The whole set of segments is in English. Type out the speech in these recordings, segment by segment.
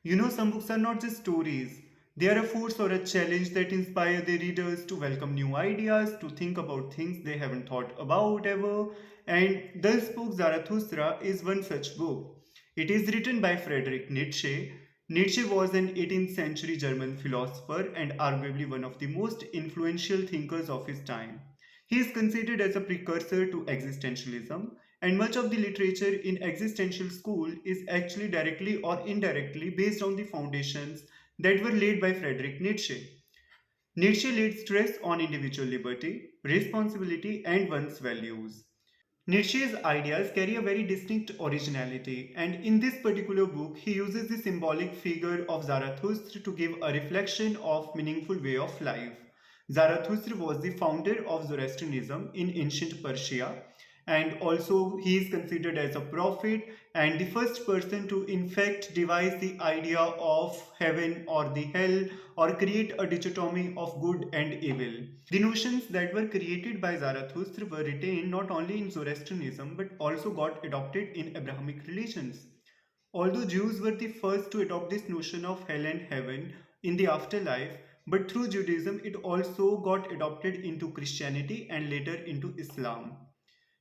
Some books are not just stories. They are a force or a challenge that inspire their readers to welcome new ideas, to think about things they haven't thought about ever. And this book, Zarathustra, is one such book. It is written by Friedrich Nietzsche. Nietzsche was an 18th century German philosopher and arguably one of the most influential thinkers of his time. He is considered as a precursor to existentialism, and much of the literature in existential school is actually directly or indirectly based on the foundations that were laid by Friedrich Nietzsche. Nietzsche laid stress on individual liberty, responsibility, and one's values. Nietzsche's ideas carry a very distinct originality, and in this particular book, he uses the symbolic figure of Zarathustra to give a reflection of meaningful way of life. Zarathustra was the founder of Zoroastrianism in ancient Persia, and also he is considered as a prophet and the first person to in fact devise the idea of heaven or the hell or create a dichotomy of good and evil. The notions that were created by Zarathustra were retained not only in Zoroastrianism but also got adopted in Abrahamic religions. Although Jews were the first to adopt this notion of hell and heaven in the afterlife, but through Judaism it also got adopted into Christianity and later into Islam.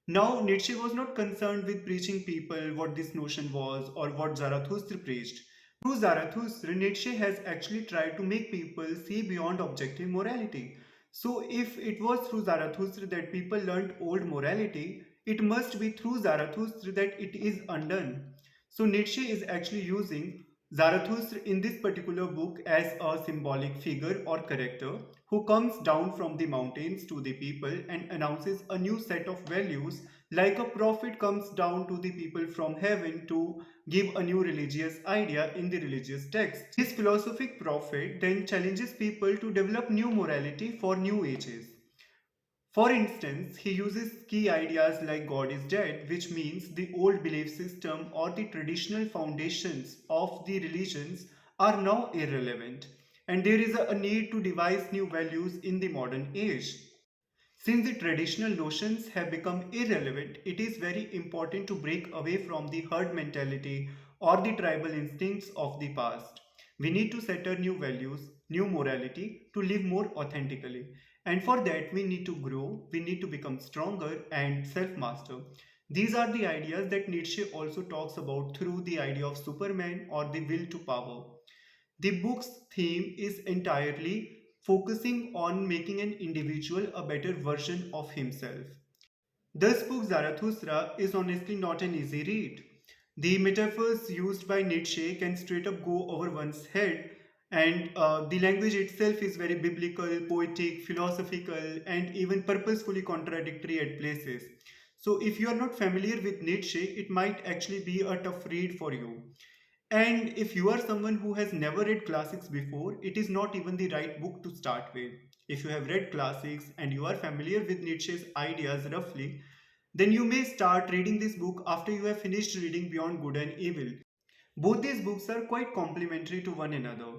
Now, Nietzsche was not concerned with preaching people what this notion was or what Zarathustra preached. Through Zarathustra, Nietzsche has actually tried to make people see beyond objective morality. So, if it was through Zarathustra that people learned old morality, it must be through Zarathustra that it is undone. So, Nietzsche is actually using Zarathustra in this particular book as a symbolic figure or character who comes down from the mountains to the people and announces a new set of values, like a prophet comes down to the people from heaven to give a new religious idea in the religious text. This philosophic prophet then challenges people to develop new morality for new ages. For instance, he uses key ideas like God is dead, which means the old belief system or the traditional foundations of the religions are now irrelevant, and there is a need to devise new values in the modern age. Since the traditional notions have become irrelevant, it is very important to break away from the herd mentality or the tribal instincts of the past. We need to set our new values, new morality to live more authentically. And for that, we need to grow, we need to become stronger and self master. These are the ideas that Nietzsche also talks about through the idea of Superman or the will to power. The book's theme is entirely focusing on making an individual a better version of himself. This book, Zarathustra, is honestly not an easy read. The metaphors used by Nietzsche can straight up go over one's head, and the language itself is very biblical, poetic, philosophical, and even purposefully contradictory at places. So, if you are not familiar with Nietzsche, it might actually be a tough read for you. And if you are someone who has never read classics before, it is not even the right book to start with. If you have read classics and you are familiar with Nietzsche's ideas roughly, then you may start reading this book after you have finished reading Beyond Good and Evil. Both these books are quite complementary to one another.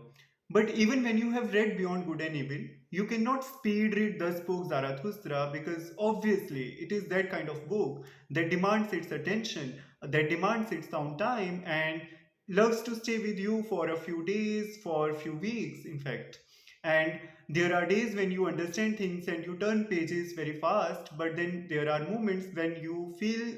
But even when you have read Beyond Good and Evil, you cannot speed read Thus Spoke Zarathustra because obviously it is that kind of book that demands its attention, that demands its own time, and loves to stay with you for a few days, for a few weeks, in fact. And there are days when you understand things and you turn pages very fast, but then there are moments when you feel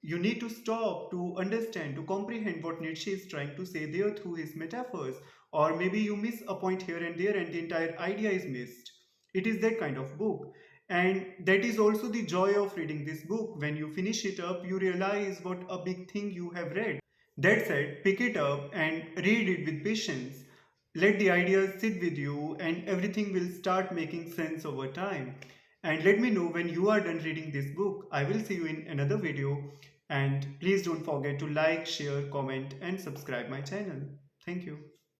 you need to stop to understand, to comprehend what Nietzsche is trying to say there through his metaphors. Or maybe you miss a point here and there and the entire idea is missed. It is that kind of book. And that is also the joy of reading this book. When you finish it up, you realize what a big thing you have read. That said, pick it up and read it with patience. Let the ideas sit with you, and everything will start making sense over time. And let me know when you are done reading this book. I will see you in another video. And please don't forget to like, share, comment, and subscribe my channel. Thank you.